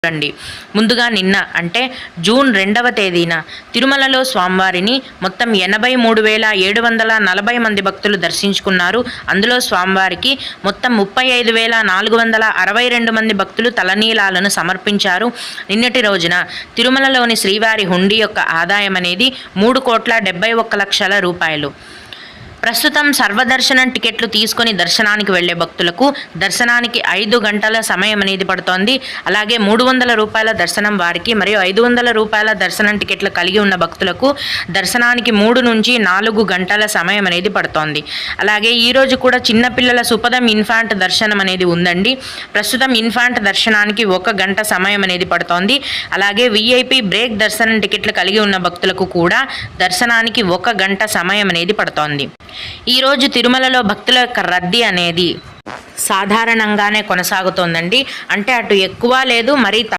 రండి. ముందుగా నిన్న అంటే జూన్ 2వ తేదీన తిరుమలలో స్వామివారిని మొత్తం 83,740 మంది భక్తులు దర్శించుకున్నారు. అందులో స్వామివారికి మొత్తం 35,462 మంది భక్తులు తలనీలాలను సమర్పించారు. నిన్నటి రోజున తిరుమలలోని శ్రీవారి హుండీ యొక్క ఆదాయం అనేది 3,71,00,000 రూపాయలు. ప్రస్తుతం సర్వదర్శనం టికెట్లు తీసుకొని దర్శనానికి వెళ్లే భక్తులకు దర్శనానికి 5 గంటల సమయం అనేది పడుతోంది. అలాగే 300 రూపాయల దర్శనం వారికి మరియు 500 రూపాయల దర్శనం టికెట్లు కలిగి ఉన్న భక్తులకు దర్శనానికి 3 నుంచి 4 గంటల సమయం అనేది పడుతోంది. అలాగే ఈరోజు కూడా చిన్నపిల్లల సుపదం ఇన్ఫాంట్ దర్శనం అనేది ఉందండి. ప్రస్తుతం ఇన్ఫాంట్ దర్శనానికి 1 గంట సమయం అనేది పడుతోంది. అలాగే విఐపి బ్రేక్ దర్శనం టికెట్లు కలిగి ఉన్న భక్తులకు కూడా దర్శనానికి 1 గంట సమయం అనేది పడుతోంది. ఈరోజు తిరుమలలో భక్తుల యొక్క రద్దీ అనేది సాధారణంగానే కొనసాగుతోందండి. అంటే అటు ఎక్కువ లేదు, మరీ